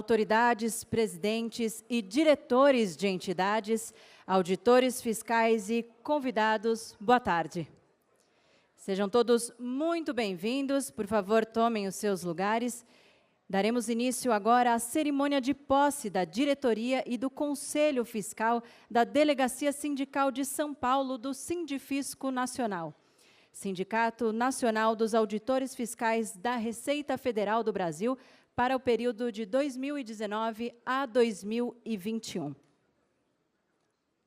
autoridades, presidentes e diretores de entidades, auditores fiscais e convidados, boa tarde. Sejam todos muito bem-vindos. Por favor, tomem os seus lugares. Daremos início agora à cerimônia de posse da diretoria e do Conselho Fiscal da Delegacia Sindical de São Paulo do Sindifisco Nacional, Sindicato Nacional dos Auditores Fiscais da Receita Federal do Brasil, para o período de 2019 a 2021.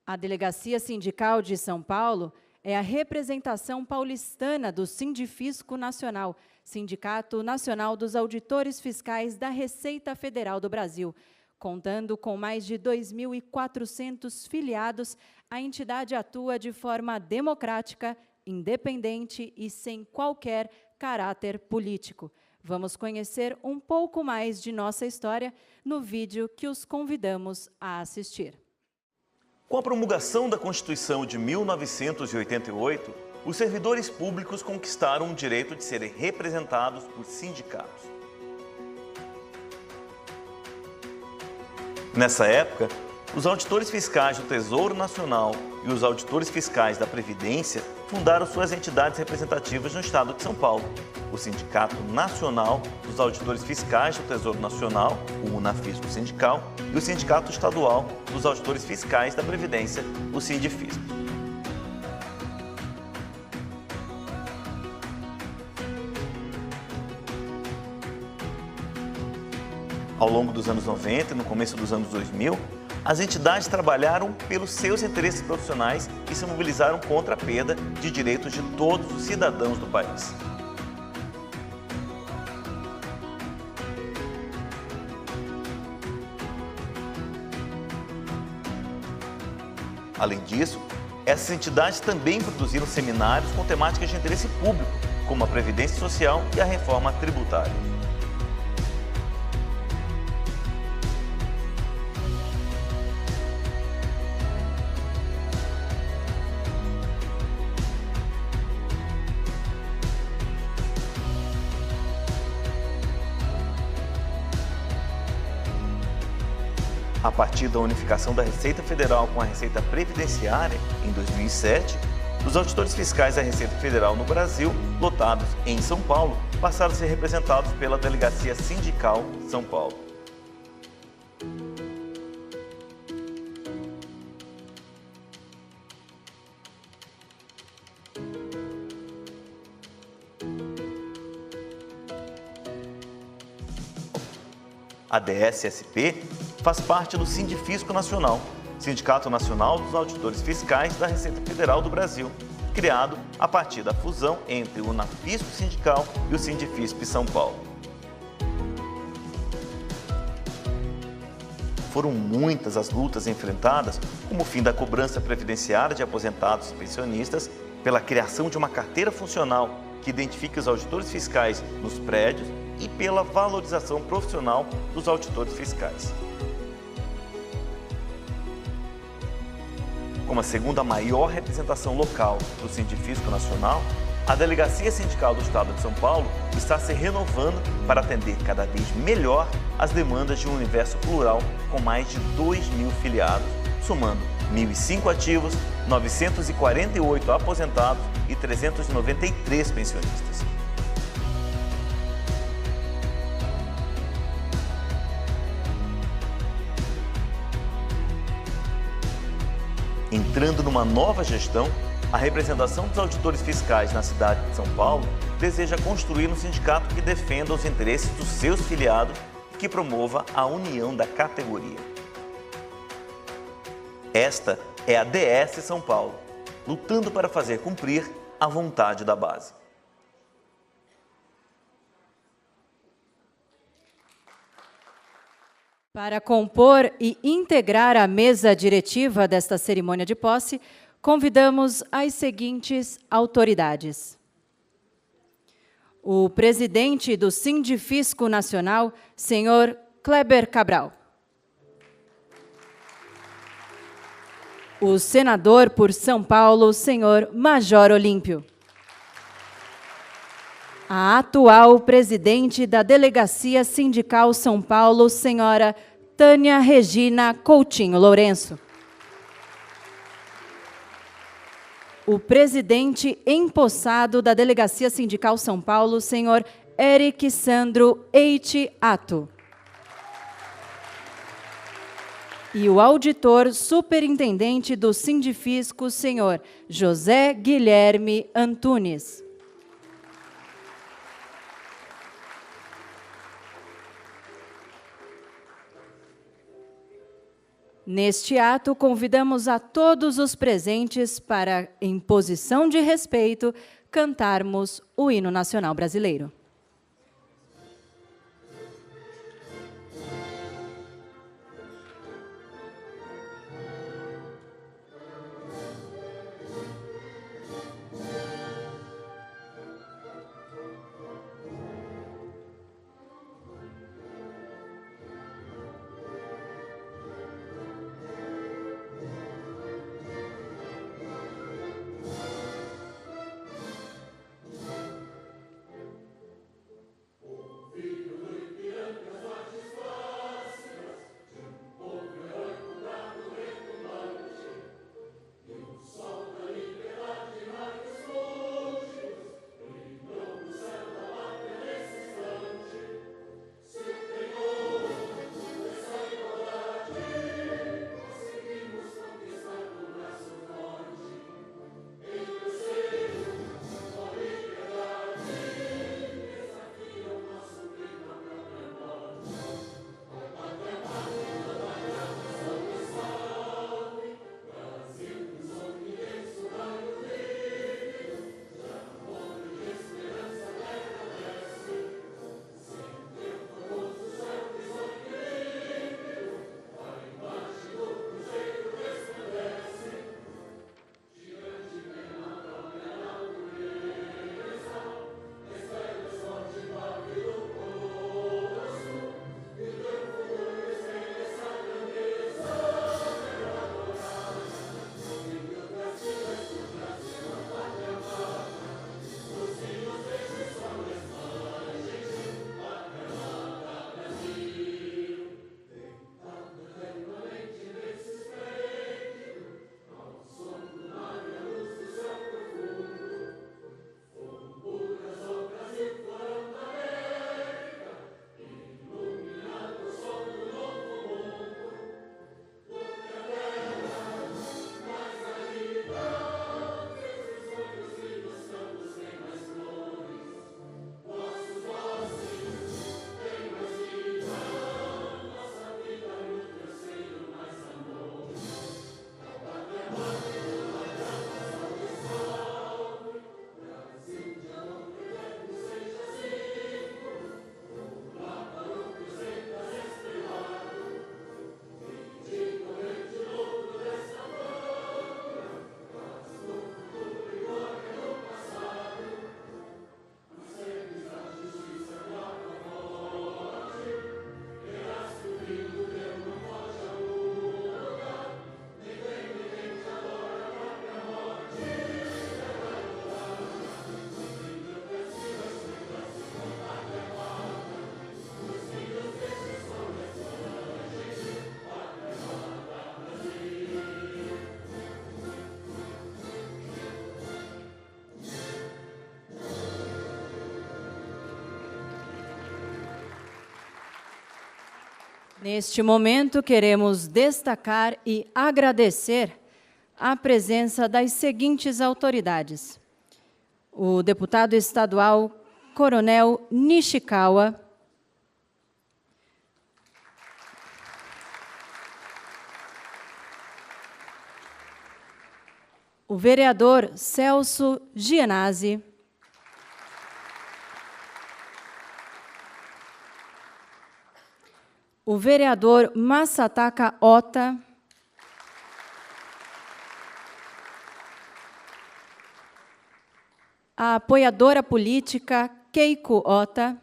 A Delegacia Sindical de São Paulo é a representação paulistana do Sindifisco Nacional, Sindicato Nacional dos Auditores Fiscais da Receita Federal do Brasil. Contando com mais de 2.400 filiados, a entidade atua de forma democrática, independente e sem qualquer caráter político. Vamos conhecer um pouco mais de nossa história no vídeo que os convidamos a assistir. Com a promulgação da Constituição de 1988, os servidores públicos conquistaram o direito de serem representados por sindicatos. Nessa época, os auditores fiscais do Tesouro Nacional e os auditores fiscais da Previdência fundaram suas entidades representativas no estado de São Paulo, o Sindicato Nacional dos Auditores Fiscais do Tesouro Nacional, o Unafisco Sindical, e o Sindicato Estadual dos Auditores Fiscais da Previdência, o Sindifisco. Ao longo dos anos 90 e no começo dos anos 2000, as entidades trabalharam pelos seus interesses profissionais e se mobilizaram contra a perda de direitos de todos os cidadãos do país. Além disso, essas entidades também produziram seminários com temáticas de interesse público, como a Previdência Social e a reforma tributária. A partir da unificação da Receita Federal com a Receita Previdenciária, em 2007, os auditores fiscais da Receita Federal no Brasil, lotados em São Paulo, passaram a ser representados pela Delegacia Sindical São Paulo. A DSSP faz parte do Sindifisco Nacional, Sindicato Nacional dos Auditores Fiscais da Receita Federal do Brasil, criado a partir da fusão entre o Unafisco Sindical e o Sindifisco São Paulo. Foram muitas as lutas enfrentadas, como o fim da cobrança previdenciária de aposentados e pensionistas, pela criação de uma carteira funcional que identifique os auditores fiscais nos prédios e pela valorização profissional dos auditores fiscais. Como a segunda maior representação local do Sindifisco Nacional, a Delegacia Sindical do Estado de São Paulo está se renovando para atender cada vez melhor as demandas de um universo plural com mais de 2.000 filiados, somando 1.005 ativos, 948 aposentados e 393 pensionistas. Entrando numa nova gestão, a representação dos auditores fiscais na cidade de São Paulo deseja construir um sindicato que defenda os interesses dos seus filiados e que promova a união da categoria. Esta é a DS São Paulo, lutando para fazer cumprir a vontade da base. Para compor e integrar a mesa diretiva desta cerimônia de posse, convidamos as seguintes autoridades. O presidente do Sindifisco Nacional, senhor Kleber Cabral. O senador por São Paulo, senhor Major Olímpio. a atual presidente da Delegacia Sindical São Paulo, senhora Tânia Regina Coutinho Lourenço. O presidente empossado da Delegacia Sindical São Paulo, senhor Eric Sandro Eite Ato. E o auditor superintendente do Sindifisco, senhor José Guilherme Antunes. Neste ato, convidamos a todos os presentes para, em posição de respeito, cantarmos o hino nacional brasileiro. Neste momento, queremos destacar e agradecer a presença das seguintes autoridades: o deputado estadual Coronel Nishikawa, o vereador Celso Gianazzi, o vereador Masataka Ota, a apoiadora política Keiko Ota,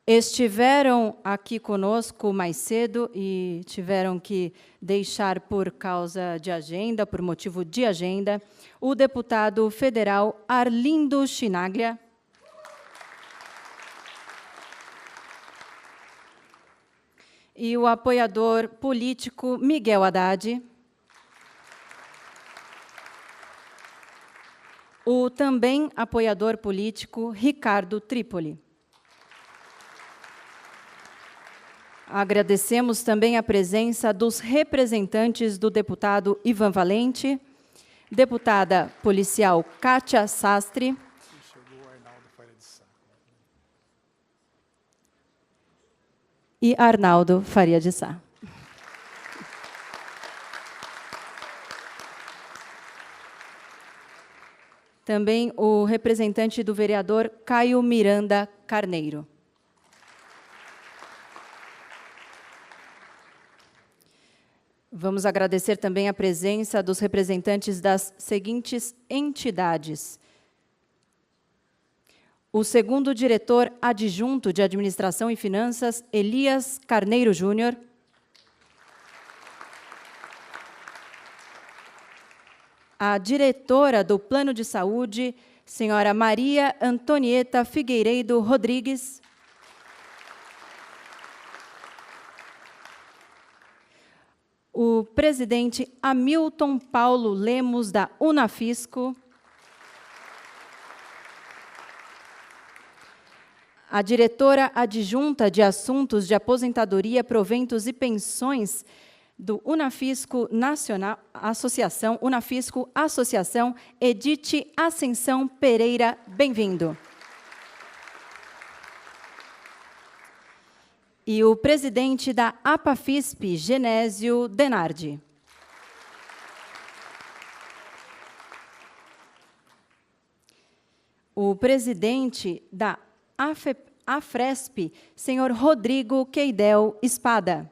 estiveram aqui conosco mais cedo e tiveram que deixar por causa de agenda, por motivo de agenda, o deputado federal Arlindo Chinaglia, e o apoiador político Miguel Haddad, o também apoiador político Ricardo Trípoli. Agradecemos também a presença dos representantes do deputado Ivan Valente, deputada policial Kátia Sastre, e Arnaldo Faria de Sá. Também o representante do vereador Caio Miranda Carneiro. Vamos agradecer também a presença dos representantes das seguintes entidades: o segundo diretor adjunto de Administração e Finanças, Elias Carneiro Júnior, a diretora do Plano de Saúde, senhora Maria Antonieta Figueiredo Rodrigues, o presidente Hamilton Paulo Lemos, da Unafisco, a diretora adjunta de Assuntos de Aposentadoria, Proventos e Pensões do Unafisco Nacional, Unafisco Associação, Edith Ascensão Pereira, bem-vindo. E o presidente da APAFISP, Genésio Denardi. O presidente da AFRESP, senhor Rodrigo Queidel Espada.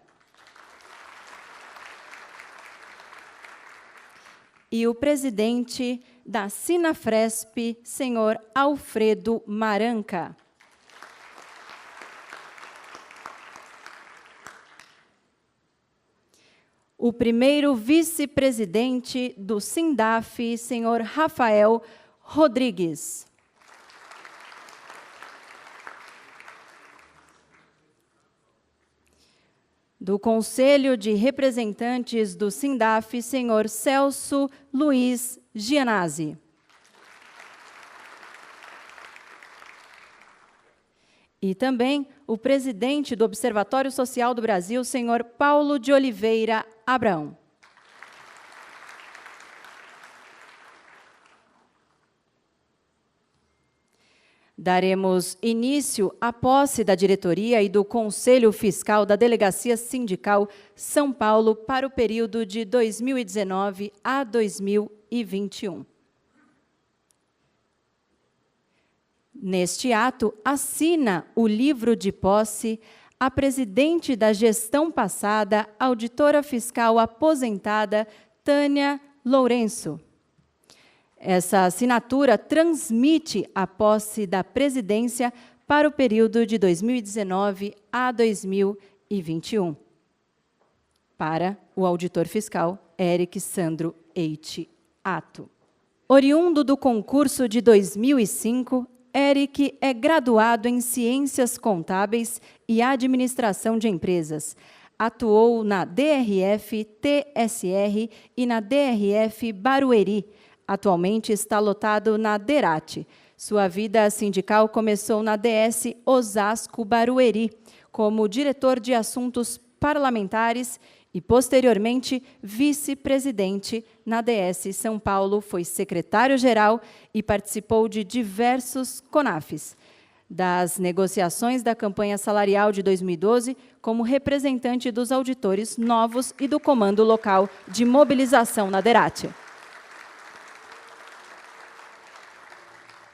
E o presidente da Sinafresp, senhor Alfredo Maranca. O primeiro vice-presidente do SINDAF, senhor Rafael Rodrigues. Do Conselho de Representantes do SINDAF, senhor Celso Luiz Gianazzi. E também o presidente do Observatório Social do Brasil, senhor Paulo de Oliveira Abrão. Daremos início à posse da diretoria e do Conselho Fiscal da Delegacia Sindical São Paulo para o período de 2019 a 2021. Neste ato, assina o livro de posse a presidente da gestão passada, auditora fiscal aposentada, Tânia Lourenço. Essa assinatura transmite a posse da presidência para o período de 2019 a 2021. Para o auditor fiscal, Eric Sandro Eite Ato. Oriundo do concurso de 2005, Eric é graduado em Ciências Contábeis e Administração de Empresas. Atuou na DRF, TSR e na DRF Barueri. Atualmente está lotado na DERAT. Sua vida sindical começou na DS Osasco Barueri, como diretor de assuntos parlamentares e, posteriormente, vice-presidente na DS São Paulo, foi secretário-geral e participou de diversos CONAFs, das negociações da campanha salarial de 2012, como representante dos auditores novos e do Comando Local de Mobilização na DERAT.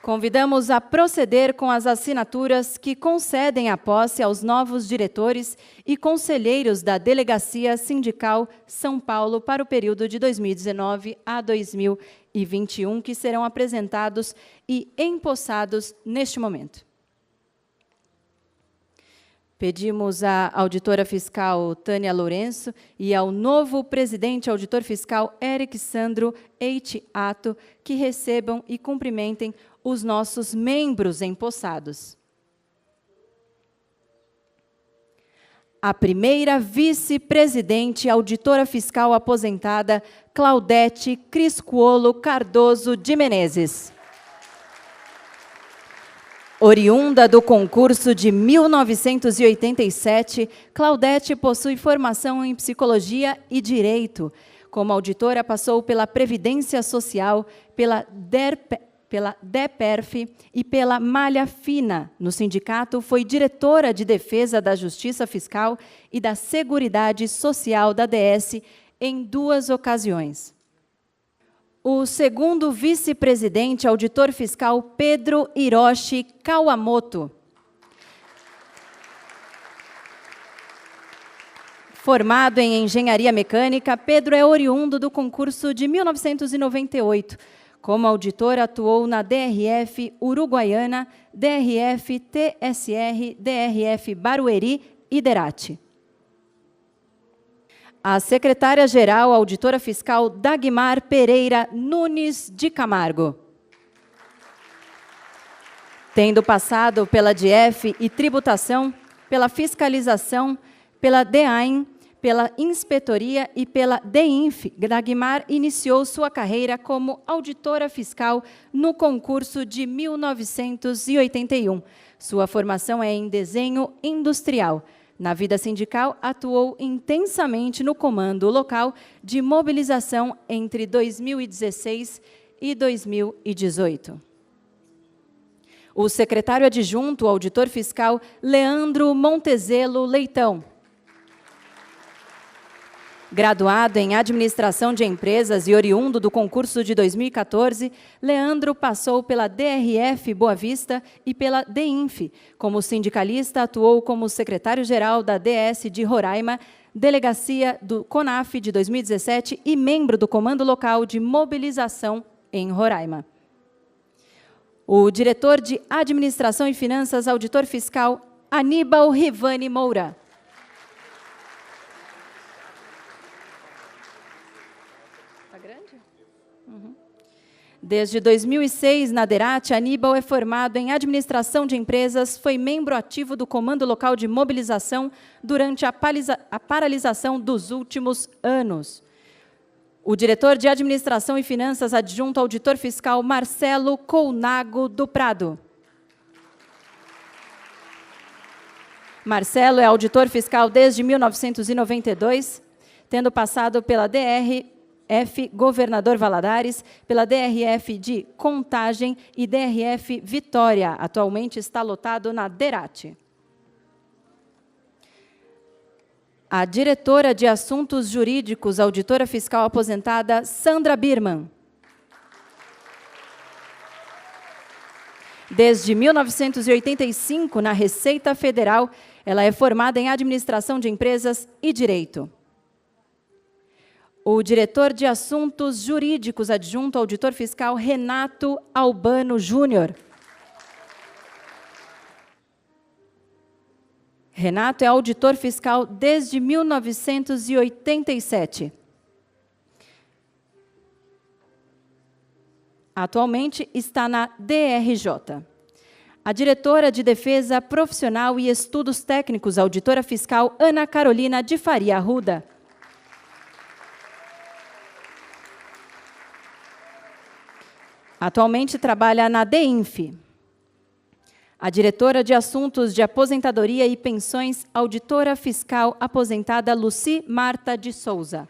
Convidamos a proceder com as assinaturas que concedem a posse aos novos diretores e conselheiros da Delegacia Sindical São Paulo para o período de 2019 a 2021, que serão apresentados e empossados neste momento. Pedimos à auditora fiscal Tânia Lourenço e ao novo presidente auditor fiscal Eric Sandro Eiti Ato que recebam e cumprimentem os nossos membros empossados. A primeira vice-presidente auditora fiscal aposentada, Claudete Criscuolo Cardoso de Menezes. Oriunda do concurso de 1987, Claudete possui formação em Psicologia e Direito. Como auditora, passou pela Previdência Social, pela DEPERF e pela Malha Fina. No sindicato, foi diretora de Defesa da Justiça Fiscal e da Seguridade Social da DS em 2 ocasiões. O segundo vice-presidente auditor fiscal, Pedro Hiroshi Kawamoto. Formado em Engenharia Mecânica, Pedro é oriundo do concurso de 1998. Como auditor, atuou na DRF Uruguaiana, DRF TSR, DRF Barueri e Derate. A secretária-geral, auditora fiscal Dagmar Pereira Nunes de Camargo. Tendo passado pela DIEF e tributação, pela fiscalização, pela DEAIN, pela inspetoria e pela DEINF, Dagmar iniciou sua carreira como auditora fiscal no concurso de 1981. Sua formação é em desenho industrial. Na vida sindical, atuou intensamente no comando local de mobilização entre 2016 e 2018. O secretário adjunto, o auditor fiscal, Leandro Montezelo Leitão. Graduado em Administração de Empresas e oriundo do concurso de 2014, Leandro passou pela DRF Boa Vista e pela DEINF. Como sindicalista, atuou como secretário-geral da DS de Roraima, delegacia do CONAF de 2017 e membro do Comando Local de Mobilização em Roraima. O diretor de Administração e Finanças, auditor fiscal, Aníbal Rivani Moura. Desde 2006, na Derate, Aníbal é formado em Administração de Empresas, foi membro ativo do Comando Local de Mobilização durante a paralisação dos últimos anos. O diretor de Administração e Finanças, adjunto auditor fiscal, Marcelo Colnago do Prado. Marcelo é auditor fiscal desde 1992, tendo passado pela DRF Governador Valadares, pela DRF de Contagem e DRF Vitória. Atualmente está lotado na Derate. A diretora de Assuntos Jurídicos, auditora fiscal aposentada, Sandra Birman. Desde 1985, na Receita Federal, ela é formada em Administração de Empresas e Direito. O diretor de Assuntos Jurídicos, adjunto auditor fiscal, Renato Albano Júnior. Renato é auditor fiscal desde 1987. Atualmente está na DRJ. A diretora de Defesa Profissional e Estudos Técnicos, auditora fiscal, Ana Carolina de Faria Arruda. Atualmente trabalha na DEINF. A diretora de Assuntos de Aposentadoria e Pensões, auditora fiscal aposentada, Luci Marta de Souza.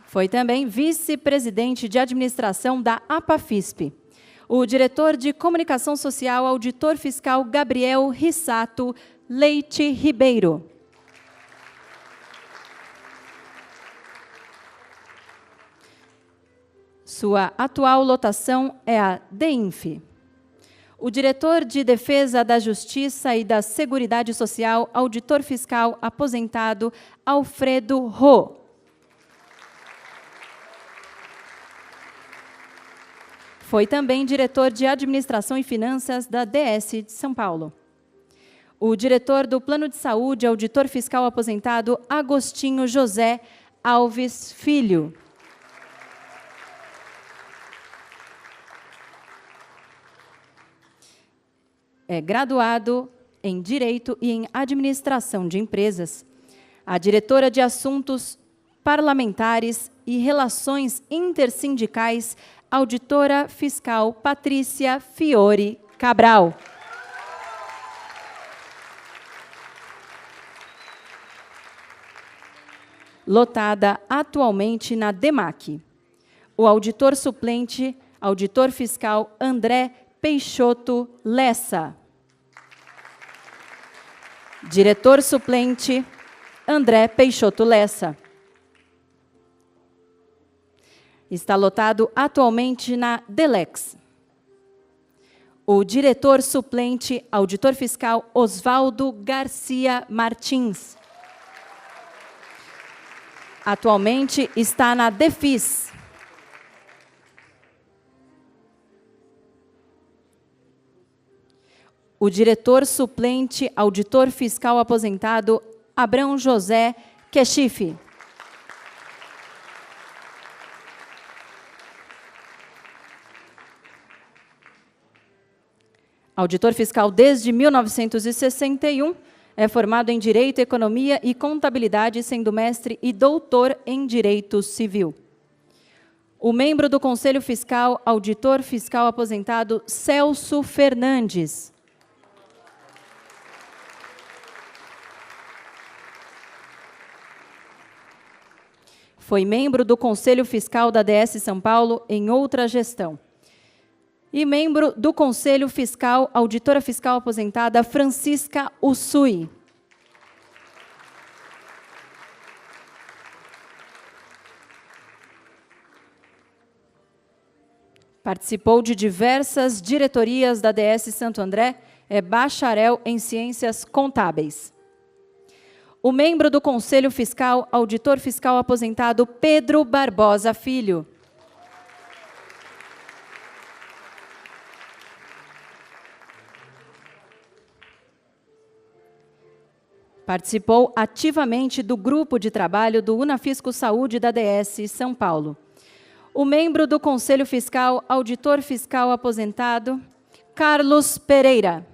Foi também vice-presidente de administração da APAFISP. O diretor de Comunicação Social, auditor fiscal, Gabriel Rissato Leite Ribeiro. Sua atual lotação é a DEINF. O diretor de Defesa da Justiça e da Seguridade Social, auditor fiscal aposentado, Alfredo Rô. Foi também diretor de Administração e Finanças da DS de São Paulo. O diretor do Plano de Saúde, auditor fiscal aposentado, Agostinho José Alves Filho. É graduado em Direito e em Administração de Empresas. A diretora de Assuntos Parlamentares e Relações Intersindicais, auditora fiscal Patrícia Fiore Cabral. Lotada atualmente na DEMAC. O auditor suplente, auditor fiscal André Peixoto Lessa. Diretor suplente André Peixoto Lessa. Está lotado atualmente na DELEX. O diretor suplente, auditor fiscal Osvaldo Garcia Martins. Atualmente está na DEFIS. O diretor suplente, auditor fiscal aposentado Abrão José Kechife. Auditor fiscal desde 1961, é formado em Direito, Economia e Contabilidade, sendo mestre e doutor em Direito Civil. O membro do Conselho Fiscal, auditor fiscal aposentado Celso Fernandes. Foi membro do Conselho Fiscal da DS São Paulo em outra gestão. E membro do Conselho Fiscal, auditora fiscal aposentada Francisca Ussui. Participou de diversas diretorias da DS Santo André, é bacharel em Ciências Contábeis. O membro do Conselho Fiscal, auditor fiscal aposentado Pedro Barbosa Filho. Participou ativamente do grupo de trabalho do Unafisco Saúde da DS São Paulo. O membro do Conselho Fiscal, auditor fiscal aposentado, Carlos Pereira.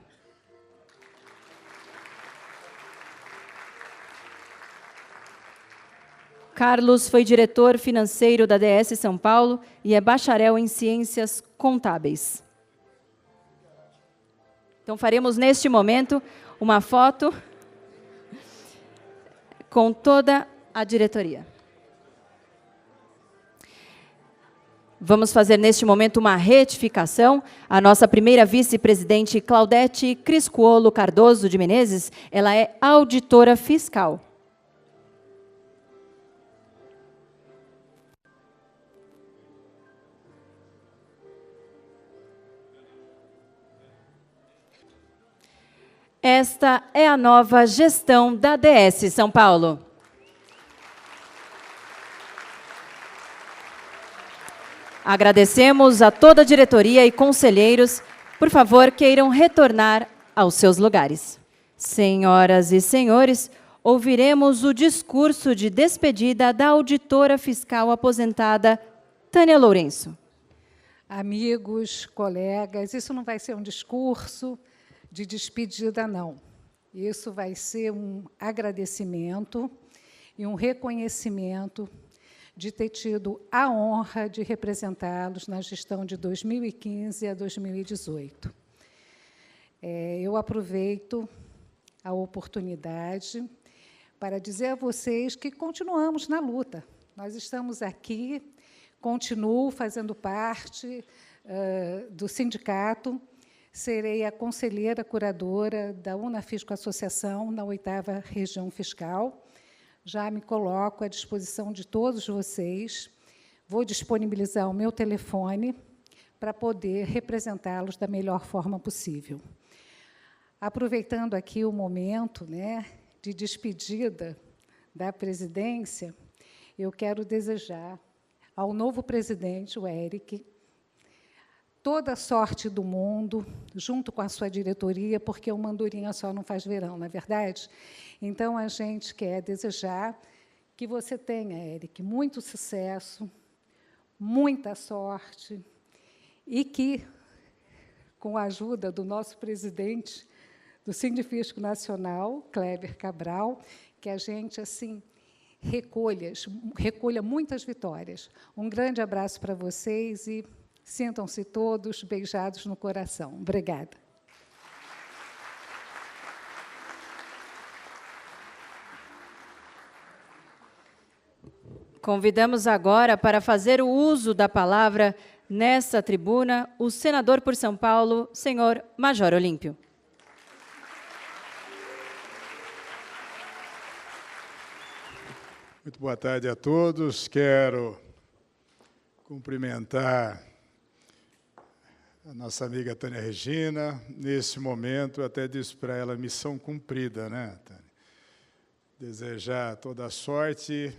Carlos foi diretor financeiro da DS São Paulo e é bacharel em Ciências Contábeis. Então, faremos neste momento uma foto com toda a diretoria. Vamos fazer neste momento uma retificação. A nossa primeira vice-presidente, Claudete Criscuolo Cardoso de Menezes, ela é auditora fiscal. Esta é a nova gestão da DS São Paulo. Agradecemos a toda a diretoria e conselheiros. Por favor, queiram retornar aos seus lugares. Senhoras e senhores, ouviremos o discurso de despedida da auditora fiscal aposentada, Tânia Lourenço. Amigos, colegas, isso não vai ser um discurso de despedida, não. Isso vai ser um agradecimento e um reconhecimento de ter tido a honra de representá-los na gestão de 2015 a 2018. Eu aproveito a oportunidade para dizer a vocês que continuamos na luta. Nós estamos aqui, continuo fazendo parte do sindicato, serei a conselheira curadora da Unafisco Associação na 8ª Região Fiscal. Já me coloco à disposição de todos vocês. Vou disponibilizar o meu telefone para poder representá-los da melhor forma possível. Aproveitando aqui o momento, de despedida da presidência, eu quero desejar ao novo presidente, o Eric, toda a sorte do mundo, junto com a sua diretoria, porque uma andorinha só não faz verão, não é verdade? Então, a gente quer desejar que você tenha, Eric, muito sucesso, muita sorte, e que, com a ajuda do nosso presidente do Sindifisco Nacional, Kleber Cabral, que a gente, assim, recolha muitas vitórias. Um grande abraço para vocês e sintam-se todos beijados no coração. Obrigada. Convidamos agora para fazer o uso da palavra nesta tribuna o senador por São Paulo, senhor Major Olímpio. Muito boa tarde a todos. Quero cumprimentar a nossa amiga Tânia Regina. Nesse momento, até disse para ela, missão cumprida, né, Tânia? Desejar toda a sorte,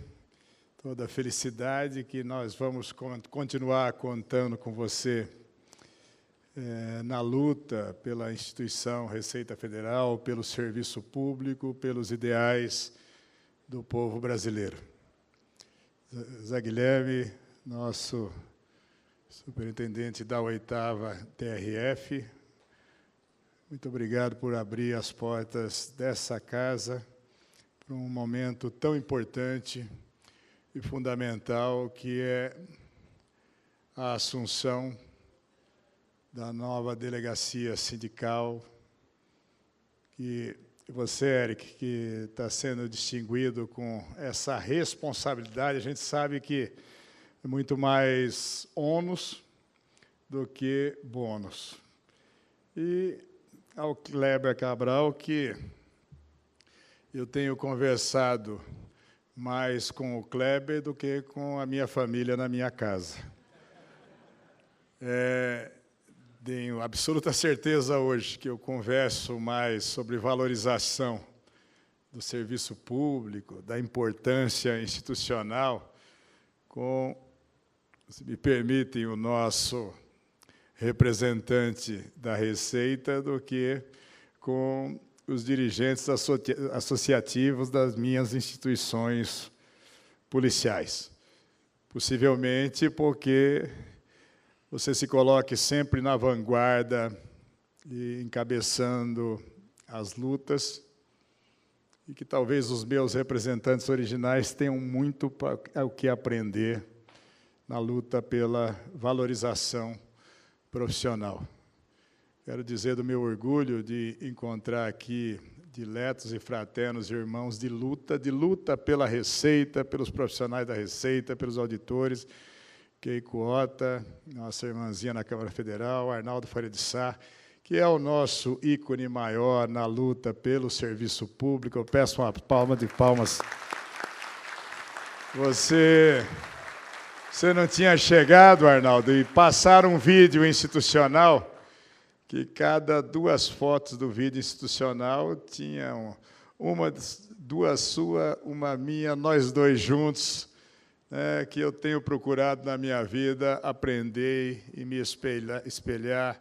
toda a felicidade, que nós vamos continuar contando com você na luta pela instituição Receita Federal, pelo serviço público, pelos ideais do povo brasileiro. Zé Guilherme, nosso superintendente da 8ª TRF, muito obrigado por abrir as portas dessa casa para um momento tão importante e fundamental, que é a assunção da nova delegacia sindical, que você, Eric, que está sendo distinguido com essa responsabilidade. A gente sabe que é muito mais ônus do que bônus. E ao Kleber Cabral, que eu tenho conversado mais com o Kleber do que com a minha família na minha casa. Tenho absoluta certeza hoje que eu converso mais sobre valorização do serviço público, da importância institucional, com, se me permitem, o nosso representante da Receita, do que com os dirigentes associativos das minhas instituições policiais. Possivelmente porque você se coloque sempre na vanguarda e encabeçando as lutas, e que talvez os meus representantes originais tenham muito o que aprender na luta pela valorização profissional. Quero dizer do meu orgulho de encontrar aqui diletos e fraternos irmãos de luta pela Receita, pelos profissionais da Receita, pelos auditores, Keiko Ota, nossa irmãzinha na Câmara Federal, Arnaldo Faria de Sá, que é o nosso ícone maior na luta pelo serviço público. Eu peço uma palma de palmas. Você não tinha chegado, Arnaldo, e passaram um vídeo institucional que cada 2 fotos do vídeo institucional tinham duas sua, uma minha, nós 2 juntos, que eu tenho procurado na minha vida aprender e me espelhar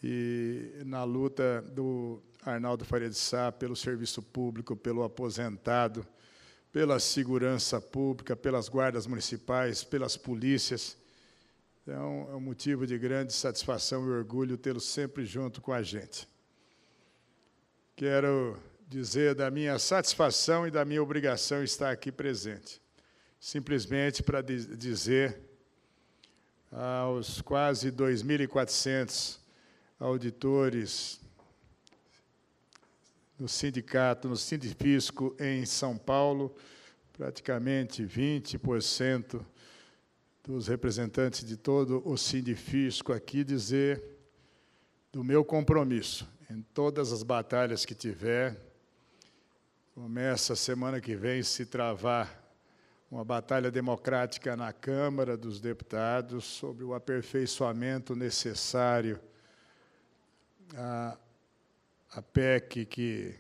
e na luta do Arnaldo Faria de Sá pelo serviço público, pelo aposentado, pela segurança pública, pelas guardas municipais, pelas polícias. Então, é um motivo de grande satisfação e orgulho tê-lo sempre junto com a gente. Quero dizer da minha satisfação e da minha obrigação estar aqui presente. Simplesmente para dizer aos quase 2.400 auditores no sindicato, no Sindifisco em São Paulo, praticamente 20% dos representantes de todo o Sindifisco aqui, dizer do meu compromisso em todas as batalhas que tiver. Começa a semana que vem se travar uma batalha democrática na Câmara dos Deputados sobre o aperfeiçoamento necessário à PEC que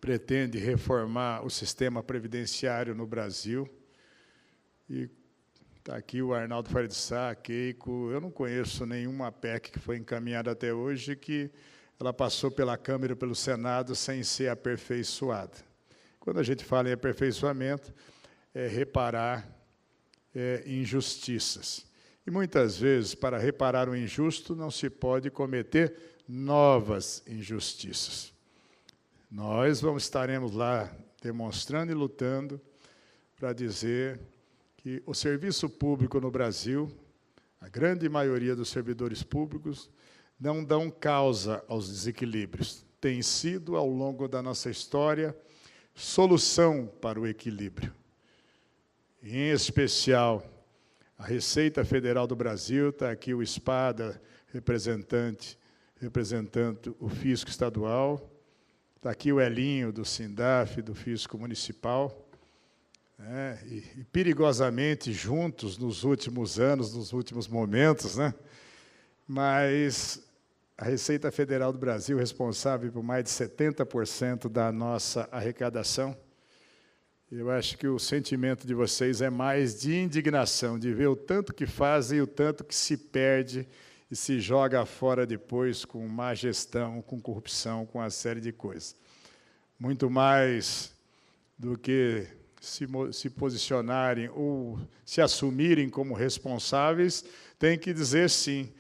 pretende reformar o sistema previdenciário no Brasil. E Está aqui o Arnaldo Faria de Sá, Keiko. Eu não conheço nenhuma PEC que foi encaminhada até hoje que ela passou pela Câmara e pelo Senado sem ser aperfeiçoada. Quando a gente fala em aperfeiçoamento, é reparar injustiças. E, muitas vezes, para reparar o injusto, não se pode cometer novas injustiças. Nós estaremos lá demonstrando e lutando para dizer que o serviço público no Brasil, a grande maioria dos servidores públicos, não dão causa aos desequilíbrios. Tem sido, ao longo da nossa história, solução para o equilíbrio. Em especial, a Receita Federal do Brasil, está aqui o Espada, representando o Fisco Estadual, está aqui o Elinho, do SINDAF, do Fisco Municipal, e perigosamente juntos nos últimos anos, nos últimos momentos, né? Mas a Receita Federal do Brasil, responsável por mais de 70% da nossa arrecadação, eu acho que o sentimento de vocês é mais de indignação, de ver o tanto que fazem e o tanto que se perde e se joga fora depois com má gestão, com corrupção, com uma série de coisas. Muito mais do que se posicionarem ou se assumirem como responsáveis, tem que dizer sim.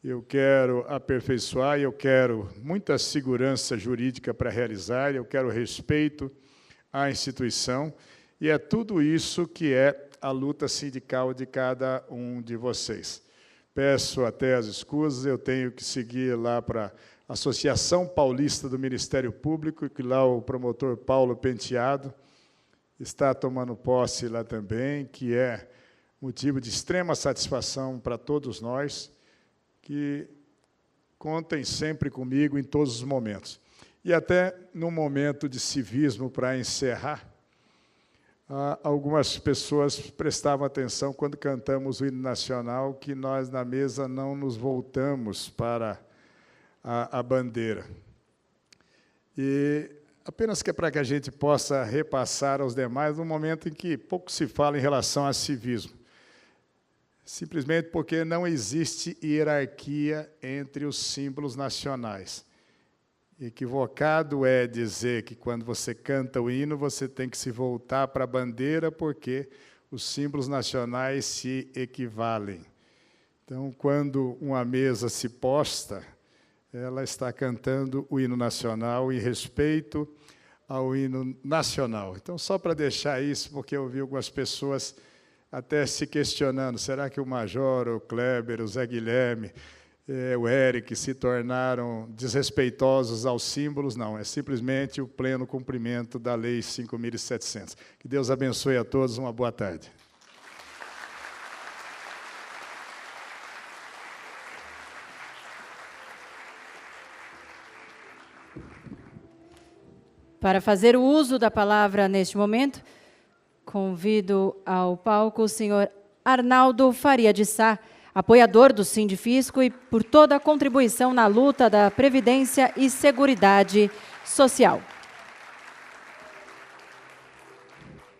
Eu quero aperfeiçoar, eu quero muita segurança jurídica para realizar, eu quero respeito à instituição, e é tudo isso que é a luta sindical de cada um de vocês. Peço até as escusas, eu tenho que seguir lá para a Associação Paulista do Ministério Público, que lá o promotor Paulo Penteado está tomando posse lá também, que é motivo de extrema satisfação para todos nós, que contem sempre comigo em todos os momentos. E até no momento de civismo, para encerrar, algumas pessoas prestavam atenção quando cantamos o hino nacional, que nós, na mesa, não nos voltamos para a bandeira. E apenas que é para que a gente possa repassar aos demais, no momento em que pouco se fala em relação a civismo. Simplesmente porque não existe hierarquia entre os símbolos nacionais. Equivocado é dizer que, quando você canta o hino, você tem que se voltar para a bandeira, porque os símbolos nacionais se equivalem. Então, quando uma mesa se posta, ela está cantando o hino nacional em respeito ao hino nacional. Então, só para deixar isso, porque eu vi algumas pessoas até se questionando, será que o Major, o Kleber, o Zé Guilherme, o Eric se tornaram desrespeitosos aos símbolos? Não, é simplesmente o pleno cumprimento da Lei 5.700. Que Deus abençoe a todos, uma boa tarde. Para fazer o uso da palavra neste momento, convido ao palco o senhor Arnaldo Faria de Sá, apoiador do Sindifisco e por toda a contribuição na luta da Previdência e Seguridade Social.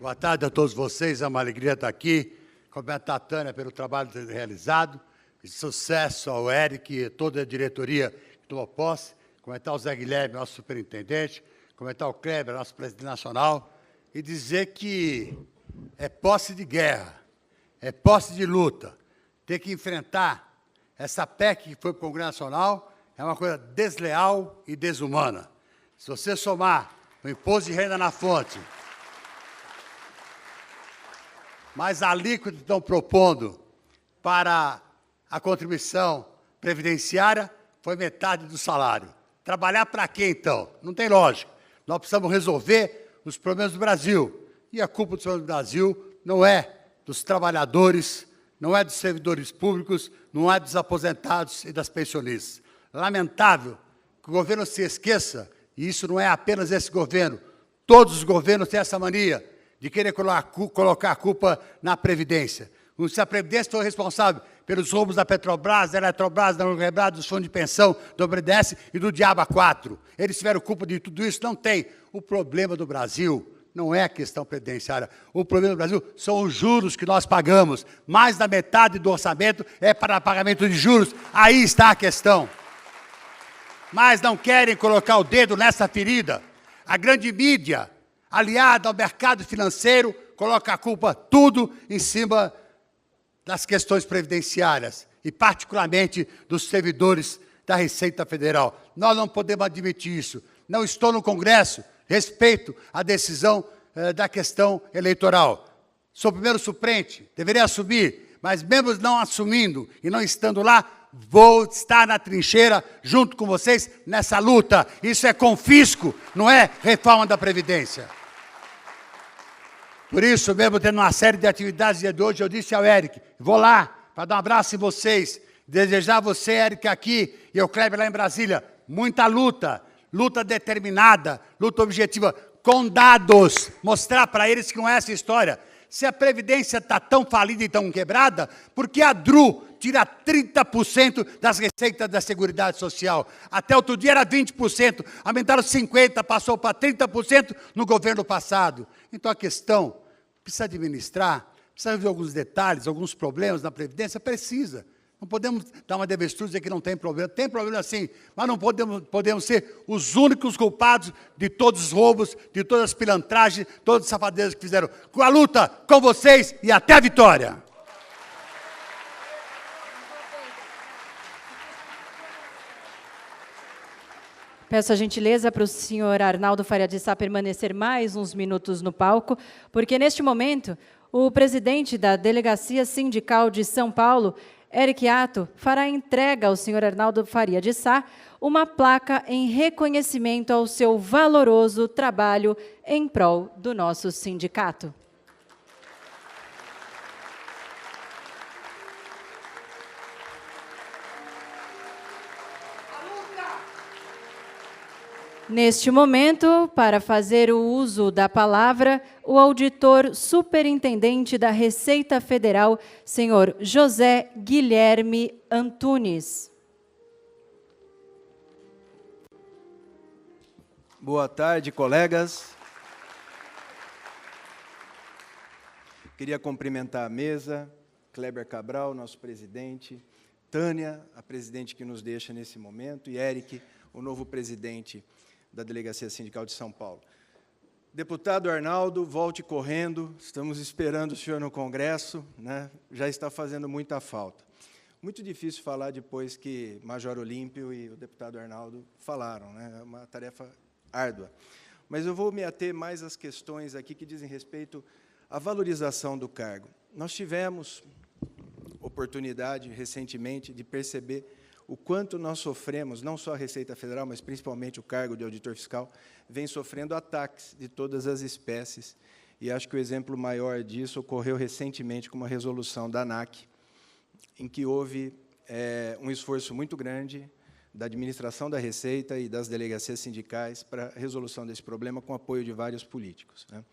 Boa tarde a todos vocês, é uma alegria estar aqui. Cumprimentar a Tânia pelo trabalho realizado, e sucesso ao Eric e toda a diretoria que tomou posse. Comentar o Zé Guilherme, nosso superintendente, comentar o Kleber, nosso presidente nacional, e dizer que é posse de guerra, é posse de luta. Ter que enfrentar essa PEC que foi para o Congresso Nacional é uma coisa desleal e desumana. Se você somar o imposto de renda na fonte, mas a alíquota que estão propondo para a contribuição previdenciária foi metade do salário. Trabalhar para quê, então? Não tem lógica. Nós precisamos resolver os problemas do Brasil. E a culpa dos problemas do Brasil não é dos trabalhadores, não é dos servidores públicos, não é dos aposentados e das pensionistas. Lamentável que o governo se esqueça, e isso não é apenas esse governo, todos os governos têm essa mania de querer colocar a culpa na Previdência. Se a Previdência for responsável pelos roubos da Petrobras, da Eletrobras, da Unibras, dos fundos de pensão, do BNDES e do Diaba 4, eles tiveram culpa de tudo isso? Não tem. O problema do Brasil não é a questão previdenciária. O problema do Brasil são os juros que nós pagamos. Mais da metade do orçamento é para pagamento de juros. Aí está a questão. Mas não querem colocar o dedo nessa ferida. A grande mídia, aliada ao mercado financeiro, coloca a culpa tudo em cima das questões previdenciárias, e particularmente dos servidores da Receita Federal. Nós não podemos admitir isso. Não estou no Congresso, respeito a decisão da questão eleitoral. Sou o primeiro suplente, deveria assumir, mas mesmo não assumindo e não estando lá, vou estar na trincheira junto com vocês nessa luta. Isso é confisco, não é reforma da Previdência. Por isso, mesmo tendo uma série de atividades de hoje, eu disse ao Eric, vou lá para dar um abraço em vocês, desejar a você, Eric, aqui, e o Kleber lá em Brasília, muita luta, luta determinada, luta objetiva, com dados, mostrar para eles que não é essa história. Se a Previdência está tão falida e tão quebrada, por que a DRU tira 30% das receitas da Seguridade Social? Até outro dia era 20%, aumentaram 50%, passou para 30% no governo passado. Então a questão, precisa administrar, precisa ver alguns detalhes, alguns problemas na Previdência, precisa. Não podemos dar uma devestruz e dizer que não tem problema. Tem problema sim, mas não podemos ser os únicos culpados de todos os roubos, de todas as pilantragens, todas as safadezas que fizeram. Com a luta, com vocês e até a vitória! Peço a gentileza para o senhor Arnaldo Faria de Sá permanecer mais uns minutos no palco, porque, neste momento, o presidente da Delegacia Sindical de São Paulo, Eric Atto, fará entrega ao senhor Arnaldo Faria de Sá uma placa em reconhecimento ao seu valoroso trabalho em prol do nosso sindicato. Neste momento, para fazer o uso da palavra, o auditor superintendente da Receita Federal, senhor José Guilherme Antunes. Boa tarde, colegas. Queria cumprimentar a mesa, Kleber Cabral, nosso presidente, Tânia, a presidente que nos deixa nesse momento, e Eric, o novo presidente da Delegacia Sindical de São Paulo. Deputado Arnaldo, volte correndo, estamos esperando o senhor no Congresso, né? Já está fazendo muita falta. Muito difícil falar depois que Major Olímpio e o deputado Arnaldo falaram, né? É uma tarefa árdua. Mas eu vou me ater mais às questões aqui que dizem respeito à valorização do cargo. Nós tivemos oportunidade, recentemente, de perceber o quanto nós sofremos, não só a Receita Federal, mas principalmente o cargo de auditor fiscal, vem sofrendo ataques de todas as espécies. E acho que o exemplo maior disso ocorreu recentemente com uma resolução da ANAC, em que houve um esforço muito grande da administração da Receita e das delegacias sindicais para a resolução desse problema, com apoio de vários políticos, né?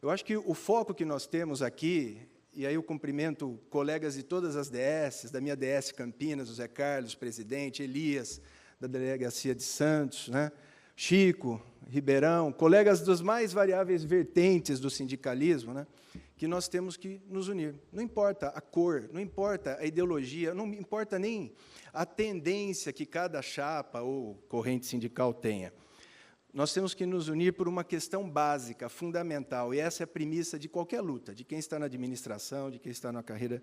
Eu acho que o foco que nós temos aqui, e aí eu cumprimento colegas de todas as DSs, da minha DS Campinas, o Zé Carlos, presidente, Elias, da Delegacia de Santos, né? Chico, Ribeirão, colegas das mais variáveis vertentes do sindicalismo, né? Que nós temos que nos unir. Não importa a cor, não importa a ideologia, não importa nem a tendência que cada chapa ou corrente sindical tenha. Nós temos que nos unir por uma questão básica, fundamental, e essa é a premissa de qualquer luta, de quem está na administração, de quem está na carreira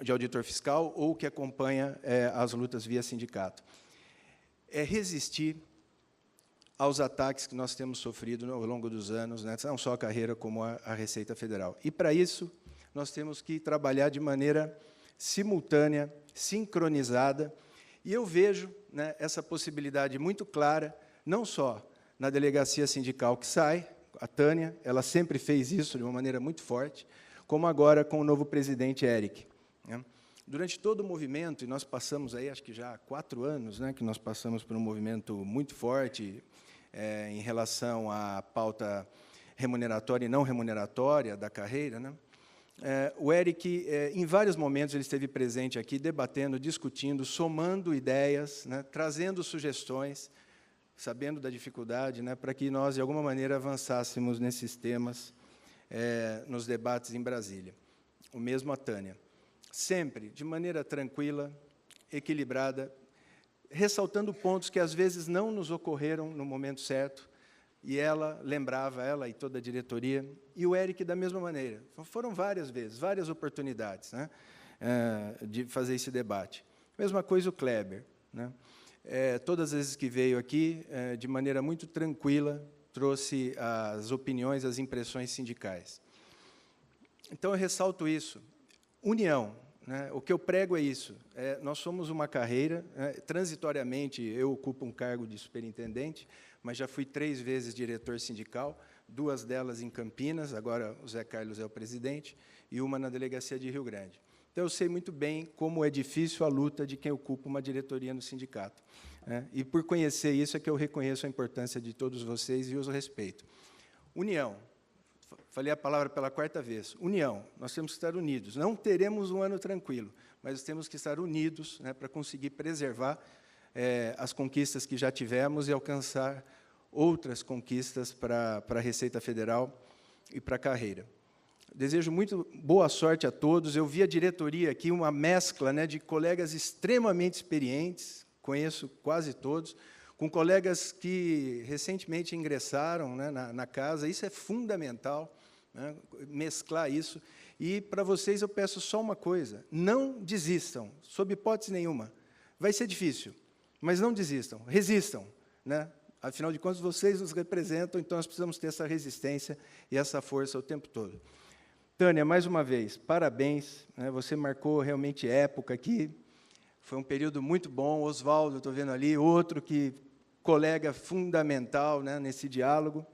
de auditor fiscal ou que acompanha as lutas via sindicato. É resistir aos ataques que nós temos sofrido ao longo dos anos, né, não só a carreira, como a Receita Federal. E, para isso, nós temos que trabalhar de maneira simultânea, sincronizada, e eu vejo, né, essa possibilidade muito clara, não só na delegacia sindical que sai, a Tânia, ela sempre fez isso de uma maneira muito forte, como agora com o novo presidente Eric, né? Durante todo o movimento, e nós passamos aí, acho que já há 4 anos, né, que nós passamos por um movimento muito forte em relação à pauta remuneratória e não remuneratória da carreira, né? O Eric, em vários momentos, ele esteve presente aqui, debatendo, discutindo, somando ideias, né, trazendo sugestões, sabendo da dificuldade, né, para que nós, de alguma maneira, avançássemos nesses temas nos debates em Brasília. O mesmo a Tânia. Sempre de maneira tranquila, equilibrada, ressaltando pontos que, às vezes, não nos ocorreram no momento certo, e ela lembrava, ela e toda a diretoria, e o Eric da mesma maneira. Foram várias vezes, várias oportunidades, né, de fazer esse debate. Mesma coisa o Kleber, né? Todas as vezes que veio aqui, de maneira muito tranquila, trouxe as opiniões, as impressões sindicais. Então, eu ressalto isso. União, né? O que eu prego é isso. Nós somos uma carreira, transitoriamente, eu ocupo um cargo de superintendente, mas já fui 3 vezes diretor sindical, 2 delas em Campinas, agora o Zé Carlos é o presidente, e uma na delegacia de Rio Grande. Então, eu sei muito bem como é difícil a luta de quem ocupa uma diretoria no sindicato. E, por conhecer isso, é que eu reconheço a importância de todos vocês e os respeito. União. Falei a palavra pela 4ª vez. União. Nós temos que estar unidos. Não teremos um ano tranquilo, mas temos que estar unidos, né, para conseguir preservar as conquistas que já tivemos e alcançar outras conquistas para a Receita Federal e para a carreira. Desejo muito boa sorte a todos. Eu vi a diretoria aqui, uma mescla, né, de colegas extremamente experientes, conheço quase todos, com colegas que recentemente ingressaram, né, na casa. Isso é fundamental, né, mesclar isso. E, para vocês, eu peço só uma coisa: não desistam, sob hipótese nenhuma. Vai ser difícil, mas não desistam, resistam, né? Afinal de contas, vocês nos representam, então nós precisamos ter essa resistência e essa força o tempo todo. Tânia, mais uma vez, parabéns, né? Você marcou realmente época aqui, foi um período muito bom. Oswaldo, estou vendo ali, outro colega fundamental, né, nesse diálogo.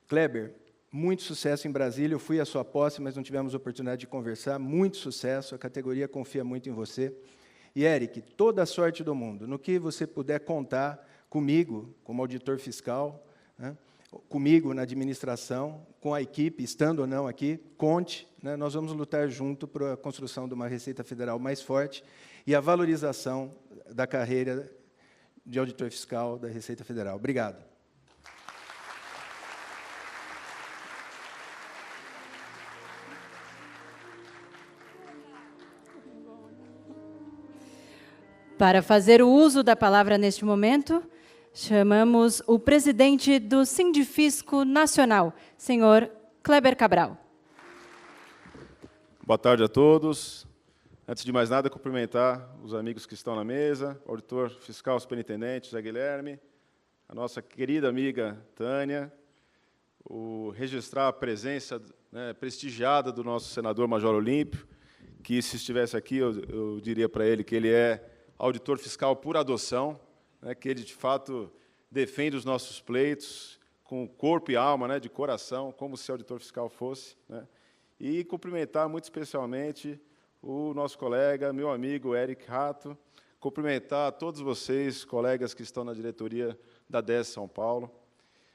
Kleber, muito sucesso em Brasília. Eu fui à sua posse, mas não tivemos oportunidade de conversar. Muito sucesso, a categoria confia muito em você. E, Eric, toda a sorte do mundo. No que você puder contar comigo, como auditor fiscal, né, comigo na administração, com a equipe, estando ou não aqui, conte, né, nós vamos lutar junto para a construção de uma Receita Federal mais forte e a valorização da carreira de auditor fiscal da Receita Federal. Obrigado. Para fazer o uso da palavra neste momento, chamamos o presidente do Sindifisco Nacional, senhor Kleber Cabral. Boa tarde a todos. Antes de mais nada, cumprimentar os amigos que estão na mesa, o auditor fiscal superintendente, Zé Guilherme, a nossa querida amiga Tânia, registrar a presença, né, prestigiada do nosso senador Major Olímpio, que, se estivesse aqui, eu diria para ele que ele é auditor fiscal por adoção, né, que ele, de fato, defende os nossos pleitos com corpo e alma, né, de coração, como se auditor fiscal fosse, né. E cumprimentar muito especialmente o nosso colega, meu amigo Eric Rato, cumprimentar todos vocês, colegas que estão na diretoria da DES São Paulo.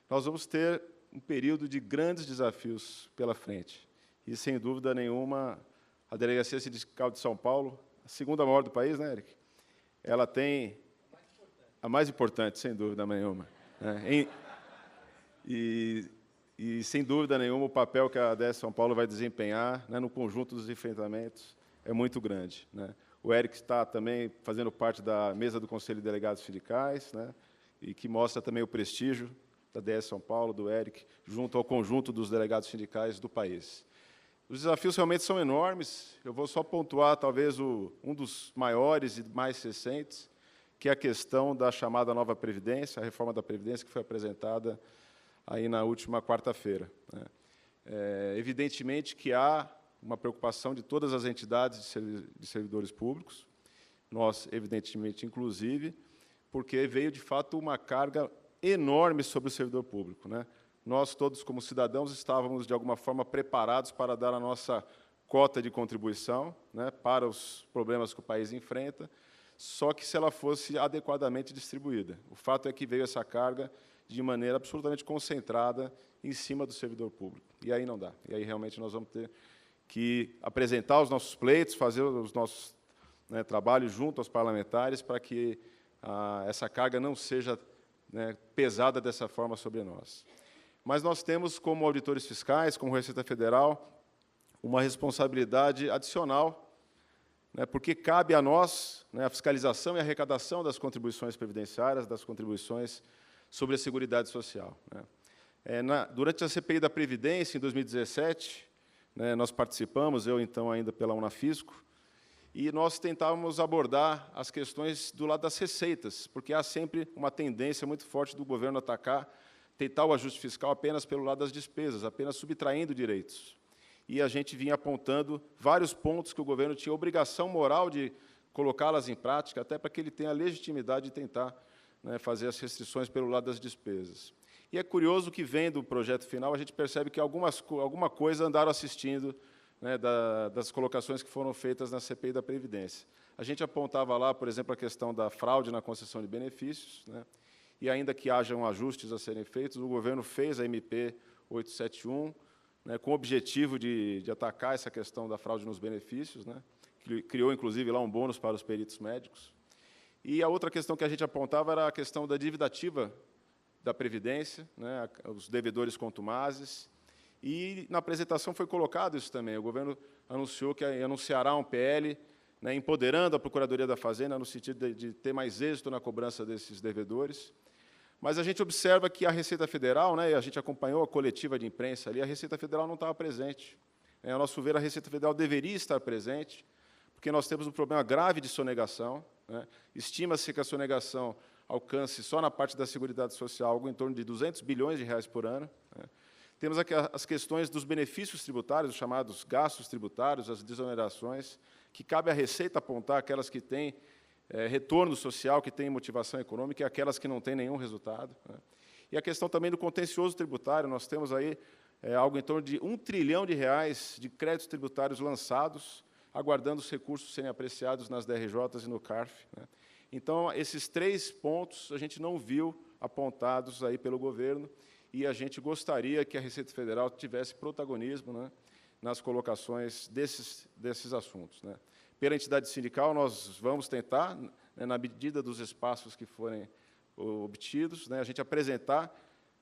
Nós vamos ter um período de grandes desafios pela frente. E, sem dúvida nenhuma, a Delegacia Sindical de São Paulo, a segunda maior do país, né, Eric? Ela tem a mais importante, sem dúvida nenhuma, né? E, sem dúvida nenhuma, o papel que a DES São Paulo vai desempenhar, né, no conjunto dos enfrentamentos é muito grande, né? O Eric está também fazendo parte da mesa do Conselho de Delegados Sindicais, né, e que mostra também o prestígio da DES São Paulo, do Eric, junto ao conjunto dos delegados sindicais do país. Os desafios realmente são enormes. Eu vou só pontuar, talvez, um dos maiores e mais recentes, que é a questão da chamada nova Previdência, a reforma da Previdência, que foi apresentada aí na última quarta-feira, né? Evidentemente que há uma preocupação de todas as entidades de servidores públicos, nós, evidentemente, inclusive, porque veio, de fato, uma carga enorme sobre o servidor público, né? Nós, todos, como cidadãos, estávamos, de alguma forma, preparados para dar a nossa cota de contribuição, né, para os problemas que o país enfrenta, só que se ela fosse adequadamente distribuída. O fato é que veio essa carga de maneira absolutamente concentrada em cima do servidor público. E aí não dá. E aí, realmente, nós vamos ter que apresentar os nossos pleitos, fazer os nossos, né, trabalhos junto aos parlamentares para que essa carga não seja né, pesada dessa forma sobre nós. Mas nós temos, como auditores fiscais, como Receita Federal, uma responsabilidade adicional, né, porque cabe a nós, né, a fiscalização e arrecadação das contribuições previdenciárias, das contribuições sobre a Seguridade Social. Né. Durante a CPI da Previdência, em 2017, né, nós participamos, eu, então, ainda pela Unafisco, e nós tentávamos abordar as questões do lado das receitas, porque há sempre uma tendência muito forte do governo tentar o ajuste fiscal apenas pelo lado das despesas, apenas subtraindo direitos. E a gente vinha apontando vários pontos que o governo tinha obrigação moral de colocá-las em prática, até para que ele tenha a legitimidade de tentar, né, fazer as restrições pelo lado das despesas. E é curioso que, vendo o projeto final, a gente percebe que alguma coisa andaram assistindo, né, das colocações que foram feitas na CPI da Previdência. A gente apontava lá, por exemplo, a questão da fraude na concessão de benefícios, né, e ainda que hajam ajustes a serem feitos, o governo fez a MP 871, né, com o objetivo de atacar essa questão da fraude nos benefícios, né, criou, inclusive, lá um bônus para os peritos médicos. E a outra questão que a gente apontava era a questão da dívida ativa da Previdência, né, os devedores contumazes, e na apresentação foi colocado isso também. O governo anunciou que anunciará um PL, né, empoderando a Procuradoria da Fazenda no sentido de ter mais êxito na cobrança desses devedores. Mas a gente observa que a Receita Federal, né, a gente acompanhou a coletiva de imprensa ali, a Receita Federal não estava presente. Ao nosso ver, a Receita Federal deveria estar presente, porque nós temos um problema grave de sonegação, né. Estima-se que a sonegação alcance, só na parte da Seguridade Social, algo em torno de 200 bilhões de reais por ano, né. Temos aqui as questões dos benefícios tributários, os chamados gastos tributários, as desonerações, que cabe à Receita apontar aquelas que têm retorno social, que têm motivação econômica, e aquelas que não têm nenhum resultado, né. E a questão também do contencioso tributário, nós temos aí algo em torno de R$1 trilhão de créditos tributários lançados, aguardando os recursos serem apreciados nas DRJs e no CARF, né. Então, esses 3 pontos a gente não viu apontados aí pelo governo, e a gente gostaria que a Receita Federal tivesse protagonismo, né, nas colocações desses assuntos, né. Pela entidade sindical, nós vamos tentar, né, na medida dos espaços que forem obtidos, né, a gente apresentar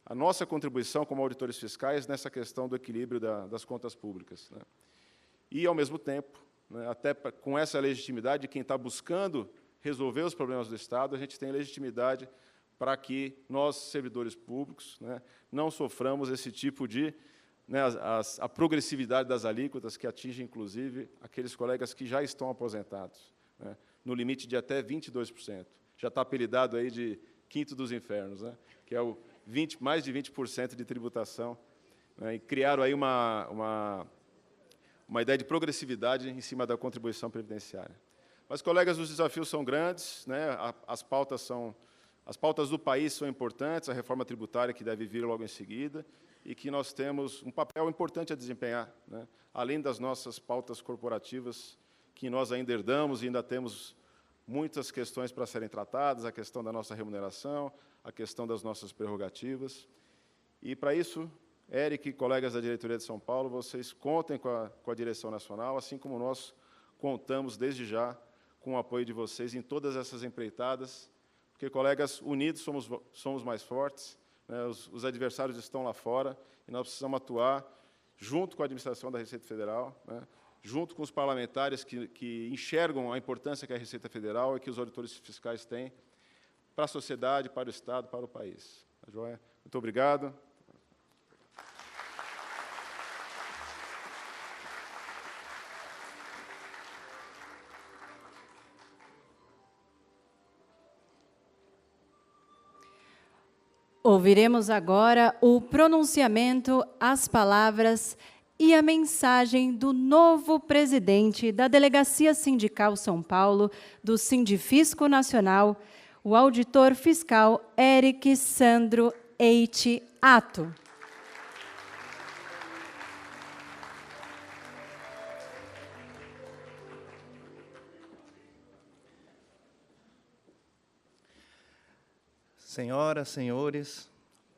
a nossa contribuição como auditores fiscais nessa questão do equilíbrio das contas públicas, né. E, ao mesmo tempo, né, até com essa legitimidade de quem está buscando resolver os problemas do Estado, a gente tem legitimidade para que nós, servidores públicos, né, não soframos esse tipo de, né, a progressividade das alíquotas que atinge, inclusive, aqueles colegas que já estão aposentados, né, no limite de até 22%. Já está apelidado aí de quinto dos infernos, né, que é mais de 20% de tributação, né, e criaram aí uma ideia de progressividade em cima da contribuição previdenciária. Mas, colegas, os desafios são grandes, né, as pautas do país são importantes, a reforma tributária que deve vir logo em seguida, e que nós temos um papel importante a desempenhar, né, além das nossas pautas corporativas, que nós ainda herdamos e ainda temos muitas questões para serem tratadas, a questão da nossa remuneração, a questão das nossas prerrogativas. E, para isso, Éric e colegas da diretoria de São Paulo, vocês contem com a direção nacional, assim como nós contamos, desde já, com o apoio de vocês em todas essas empreitadas, porque, colegas, unidos somos mais fortes, né, os adversários estão lá fora, e nós precisamos atuar junto com a administração da Receita Federal, né, junto com os parlamentares que enxergam a importância que a Receita Federal e que os auditores fiscais têm para a sociedade, para o Estado, para o país. Tá joia? Muito obrigado. Ouviremos agora o pronunciamento, as palavras e a mensagem do novo presidente da Delegacia Sindical São Paulo, do Sindifisco Nacional, o auditor fiscal Éric Sandro Eite Atto. Senhoras, senhores,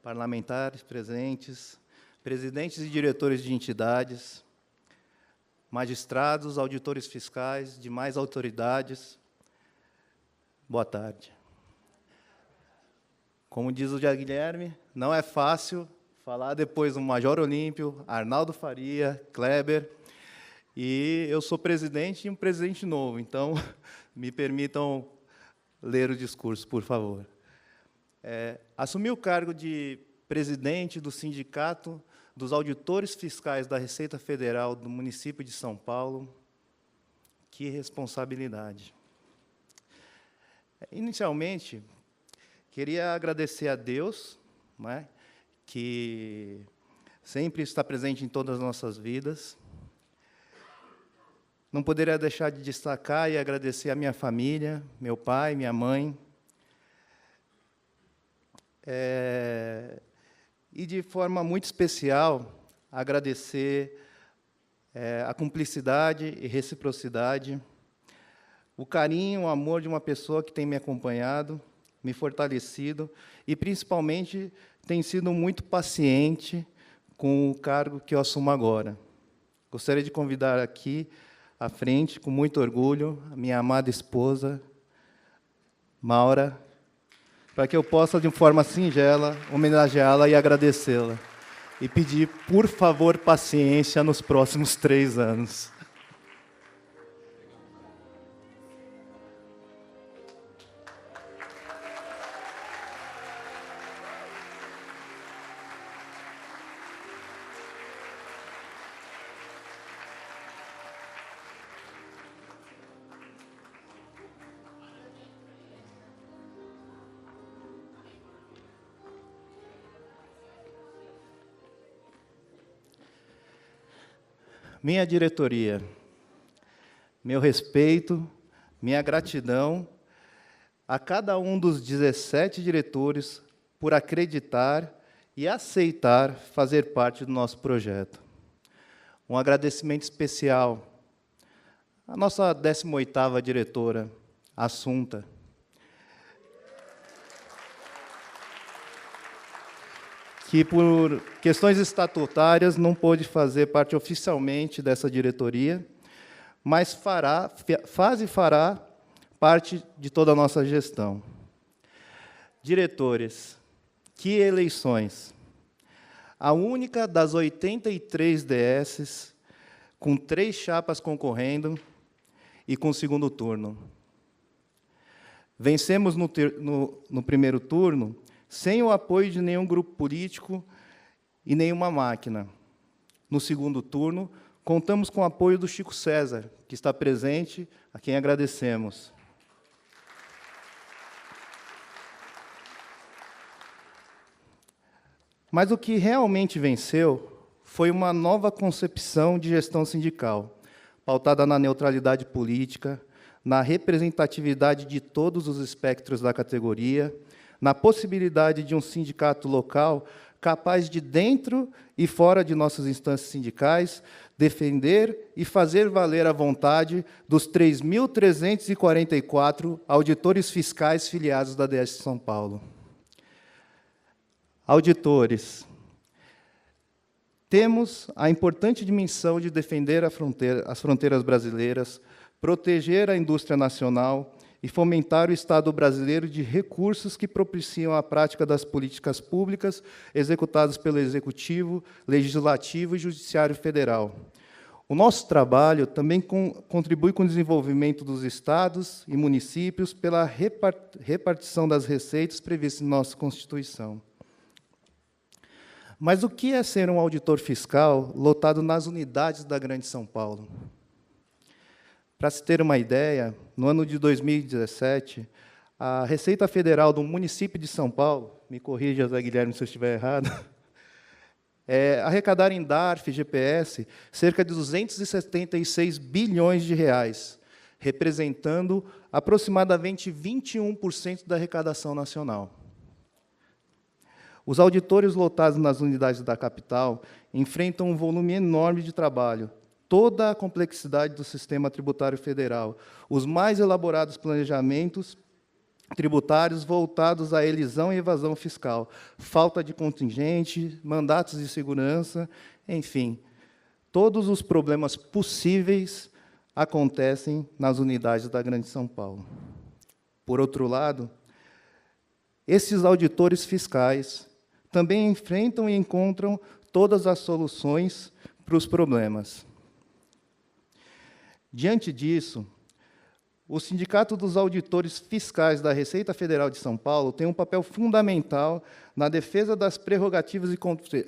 parlamentares presentes, presidentes e diretores de entidades, magistrados, auditores fiscais, demais autoridades, boa tarde. Como diz o Zé Guilherme, não é fácil falar depois do Major Olímpio, Arnaldo Faria, Kleber, e eu sou presidente e um presidente novo, então me permitam ler o discurso, por favor. Assumi o cargo de presidente do Sindicato dos Auditores Fiscais da Receita Federal do município de São Paulo. Que responsabilidade! Inicialmente, queria agradecer a Deus, né, que sempre está presente em todas as nossas vidas. Não poderia deixar de destacar e agradecer a minha família, meu pai, minha mãe. E, de forma muito especial, agradecer a cumplicidade e reciprocidade, o carinho, o amor de uma pessoa que tem me acompanhado, me fortalecido e, principalmente, tem sido muito paciente com o cargo que eu assumo agora. Gostaria de convidar aqui à frente, com muito orgulho, a minha amada esposa, Maura, para que eu possa, de forma singela, homenageá-la e agradecê-la. E pedir, por favor, paciência nos próximos 3 anos. Minha diretoria, meu respeito, minha gratidão a cada um dos 17 diretores por acreditar e aceitar fazer parte do nosso projeto. Um agradecimento especial à nossa 18ª diretora, Assunta, que, por questões estatutárias, não pôde fazer parte oficialmente dessa diretoria, mas faz e fará parte de toda a nossa gestão. Diretores, que eleições! A única das 83 DSs, com 3 chapas concorrendo e com segundo turno. Vencemos no primeiro turno sem o apoio de nenhum grupo político e nenhuma máquina. No segundo turno, contamos com o apoio do Chico César, que está presente, a quem agradecemos. Mas o que realmente venceu foi uma nova concepção de gestão sindical, pautada na neutralidade política, na representatividade de todos os espectros da categoria, na possibilidade de um sindicato local capaz de, dentro e fora de nossas instâncias sindicais, defender e fazer valer a vontade dos 3.344 auditores fiscais filiados da DS de São Paulo. Auditores, temos a importante dimensão de defender as fronteiras brasileiras, proteger a indústria nacional e fomentar o Estado brasileiro de recursos que propiciam a prática das políticas públicas executadas pelo Executivo, Legislativo e Judiciário Federal. O nosso trabalho também contribui com o desenvolvimento dos estados e municípios pela repartição das receitas previstas em nossa Constituição. Mas o que é ser um auditor fiscal lotado nas unidades da Grande São Paulo? Para se ter uma ideia, no ano de 2017, a Receita Federal do município de São Paulo, me corrija, Zé Guilherme, se eu estiver errado, arrecadaram em DARF e GPS cerca de 276 bilhões de reais, representando aproximadamente 21% da arrecadação nacional. Os auditores lotados nas unidades da capital enfrentam um volume enorme de trabalho, toda a complexidade do sistema tributário federal, os mais elaborados planejamentos tributários voltados à elisão e evasão fiscal, falta de contingente, mandatos de segurança, enfim, todos os problemas possíveis acontecem nas unidades da Grande São Paulo. Por outro lado, esses auditores fiscais também enfrentam e encontram todas as soluções para os problemas. Diante disso, o Sindicato dos Auditores Fiscais da Receita Federal de São Paulo tem um papel fundamental na defesa das prerrogativas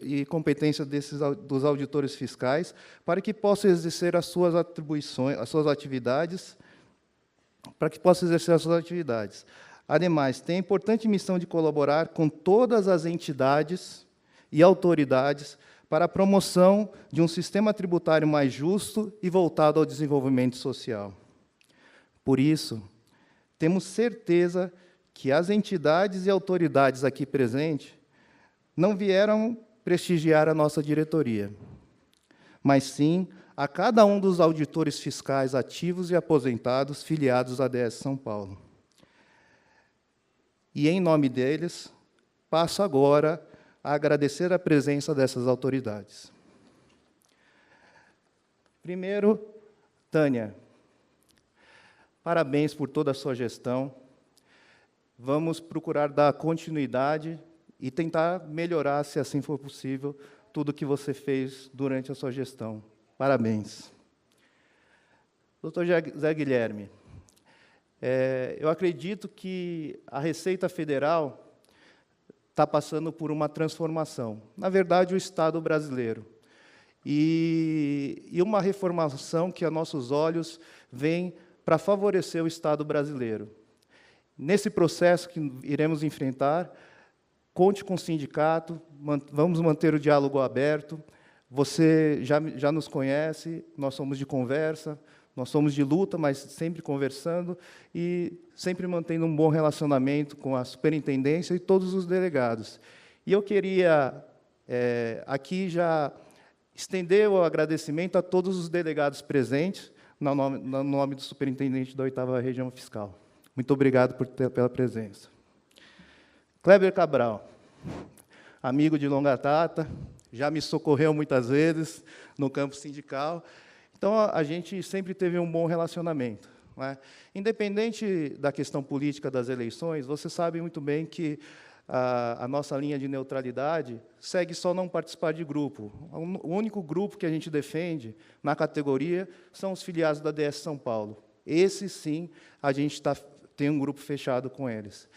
e competências dos auditores fiscais para que possam exercer as suas atribuições, as suas atividades, Ademais, tem a importante missão de colaborar com todas as entidades e autoridades para a promoção de um sistema tributário mais justo e voltado ao desenvolvimento social. Por isso, temos certeza que as entidades e autoridades aqui presentes não vieram prestigiar a nossa diretoria, mas sim a cada um dos auditores fiscais ativos e aposentados filiados à ADS São Paulo. E, em nome deles, passo agora a agradecer a presença dessas autoridades. Primeiro, Tânia, parabéns por toda a sua gestão. Vamos procurar dar continuidade e tentar melhorar, se assim for possível, tudo o que você fez durante a sua gestão. Parabéns. Doutor Zé Guilherme, eu acredito que a Receita Federal está passando por uma transformação. Na verdade, o Estado brasileiro. E uma reformação que, a nossos olhos, vem para favorecer o Estado brasileiro. Nesse processo que iremos enfrentar, conte com o sindicato, vamos manter o diálogo aberto. Você já nos conhece, nós somos de conversa, nós somos de luta, mas sempre conversando e sempre mantendo um bom relacionamento com a superintendência e todos os delegados. E eu queria aqui já estender o agradecimento a todos os delegados presentes, no nome do superintendente da 8ª Região Fiscal. Muito obrigado pela presença. Kleber Cabral, amigo de longa data, já me socorreu muitas vezes no campo sindical. Então, a gente sempre teve um bom relacionamento, não é? Independente da questão política das eleições, você sabe muito bem que a nossa linha de neutralidade segue só não participar de grupo. O único grupo que a gente defende na categoria são os filiados da ADS São Paulo. Esse, sim, a gente tem um grupo fechado com eles.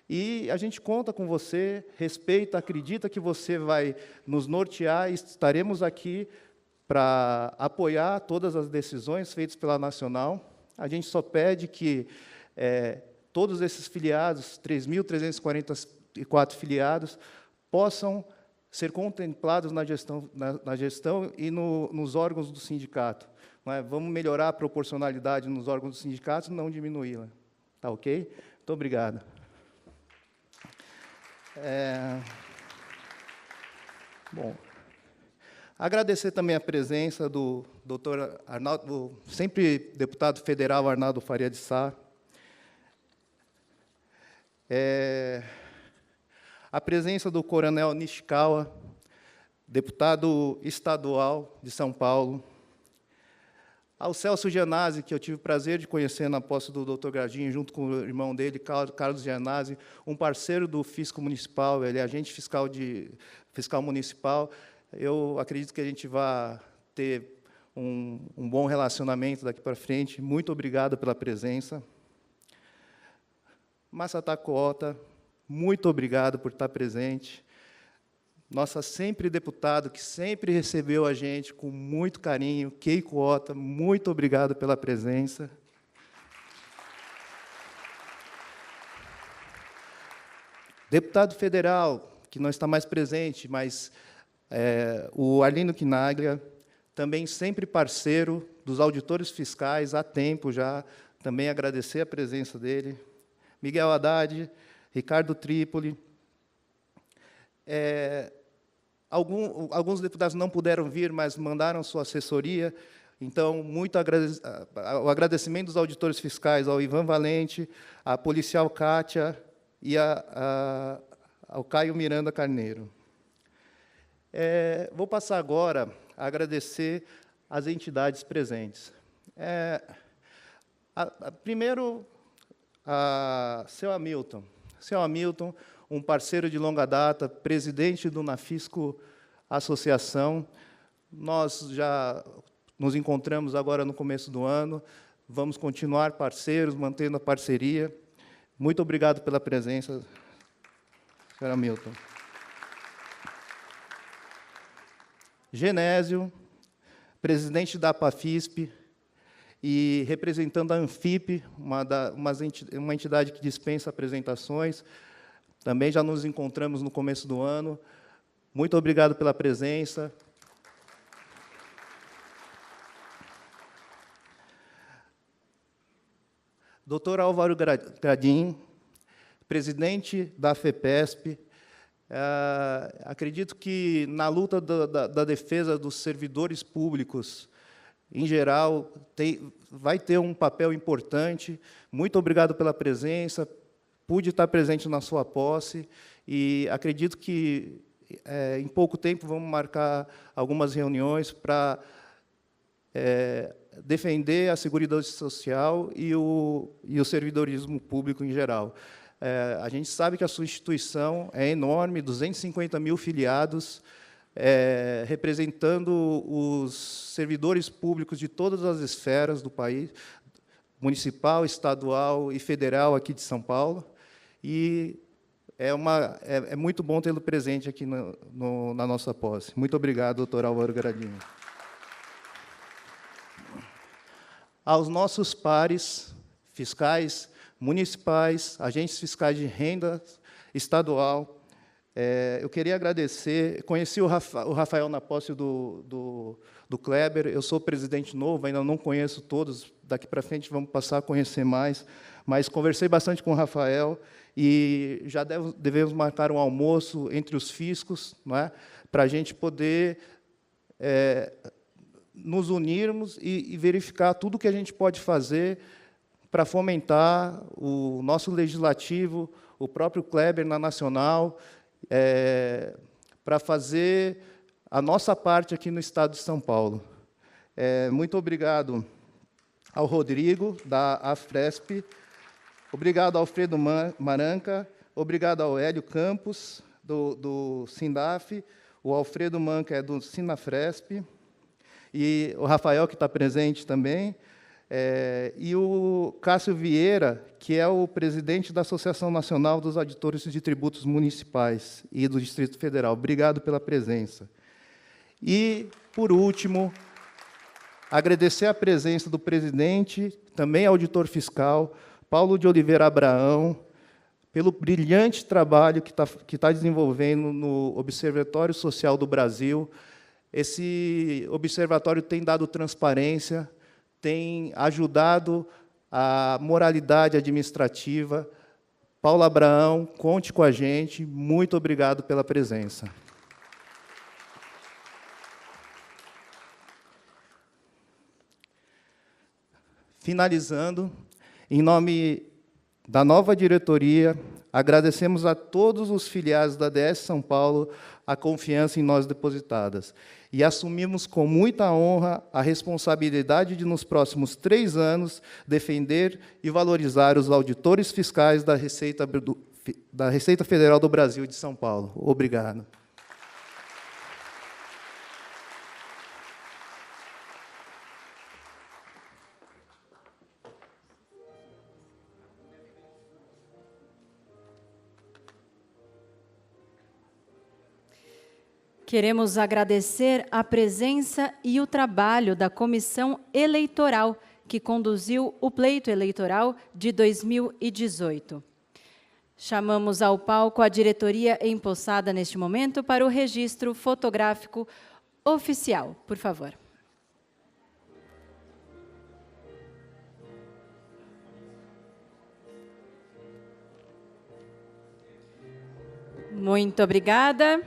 E a gente conta com você, respeita, acredita que você vai nos nortear e estaremos aqui para apoiar todas as decisões feitas pela Nacional. A gente só pede que todos esses filiados, 3.344 filiados, possam ser contemplados na gestão e nos órgãos do sindicato. Não é? Vamos melhorar a proporcionalidade nos órgãos do sindicato, não diminuí-la. Tá ok? Muito obrigado. Bom, agradecer também a presença do doutor Arnaldo, do sempre deputado federal Arnaldo Faria de Sá, a presença do coronel Nishikawa, deputado estadual de São Paulo, ao Celso Gianazzi, que eu tive o prazer de conhecer na posse do doutor Gardinho, junto com o irmão dele, Carlos Gianazzi, um parceiro do fisco municipal, ele é agente fiscal municipal. Eu acredito que a gente vai ter um bom relacionamento daqui para frente. Muito obrigado pela presença. Masatako Ota, muito obrigado por estar presente. Nossa sempre deputado, que sempre recebeu a gente com muito carinho, Keiko Ota, muito obrigado pela presença. Deputado federal, que não está mais presente, mas o Arlindo Quinaglia, também sempre parceiro dos auditores fiscais há tempo já, também agradecer a presença dele. Miguel Haddad, Ricardo Trípoli. Alguns deputados não puderam vir, mas mandaram sua assessoria. Então, o agradecimento dos auditores fiscais ao Ivan Valente, à policial Kátia e ao Caio Miranda Carneiro. Vou passar agora a agradecer as entidades presentes. Primeiro, a seu Hamilton. Seu Hamilton, um parceiro de longa data, presidente do Nafisco Associação. Nós já nos encontramos agora no começo do ano, vamos continuar parceiros, mantendo a parceria. Muito obrigado pela presença, senhor Hamilton. Genésio, presidente da APAFISP e representando a Anfip, uma entidade que dispensa apresentações. Também já nos encontramos no começo do ano. Muito obrigado pela presença. Dr. Álvaro Gradim, presidente da FEPESP. Acredito que, na luta da defesa dos servidores públicos, em geral, vai ter um papel importante. Muito obrigado pela presença. Pude estar presente na sua posse e acredito que, em pouco tempo, vamos marcar algumas reuniões para defender a Seguridade Social e o servidorismo público em geral. A gente sabe que a sua instituição é enorme, 250 mil filiados, representando os servidores públicos de todas as esferas do país, municipal, estadual e federal aqui de São Paulo. E é muito bom tê-lo presente aqui na nossa posse. Muito obrigado, doutor Álvaro Gradim. Aos nossos pares fiscais, municipais, agentes fiscais de renda estadual, eu queria agradecer. Conheci o Rafael na posse do Kleber. Eu sou presidente novo, ainda não conheço todos. Daqui para frente vamos passar a conhecer mais. Mas conversei bastante com o Rafael e já devemos marcar um almoço entre os fiscos, não é? Para a gente poder nos unirmos e verificar tudo o que a gente pode fazer para fomentar o nosso legislativo, o próprio Kleber na nacional, para fazer a nossa parte aqui no Estado de São Paulo. Muito obrigado ao Rodrigo, da AFRESP, obrigado ao Alfredo Maranca, obrigado ao Hélio Campos, do Sindaf, o Alfredo Manca é do Sinafresp, e o Rafael, que está presente também, e o Cássio Vieira, que é o presidente da Associação Nacional dos Auditores de Tributos Municipais e do Distrito Federal. Obrigado pela presença. E, por último, agradecer a presença do presidente, também auditor fiscal, Paulo de Oliveira Abraão, pelo brilhante trabalho que está desenvolvendo no Observatório Social do Brasil. Esse observatório tem dado transparência, tem ajudado a moralidade administrativa. Paulo Abraão, conte com a gente. Muito obrigado pela presença. Finalizando, em nome da nova diretoria, agradecemos a todos os filiados da ADS São Paulo a confiança em nós depositadas e assumimos com muita honra a responsabilidade de, nos próximos 3 anos, defender e valorizar os auditores fiscais da Receita Federal do Brasil de São Paulo. Obrigado. Queremos agradecer a presença e o trabalho da Comissão Eleitoral, que conduziu o pleito eleitoral de 2018. Chamamos ao palco a diretoria empossada neste momento para o registro fotográfico oficial. Por favor. Muito obrigada.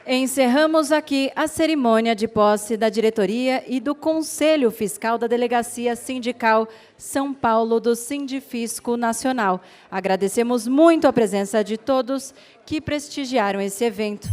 Encerramos aqui a cerimônia de posse da diretoria e do Conselho Fiscal da Delegacia Sindical São Paulo do Sindifisco Nacional. Agradecemos muito a presença de todos que prestigiaram esse evento.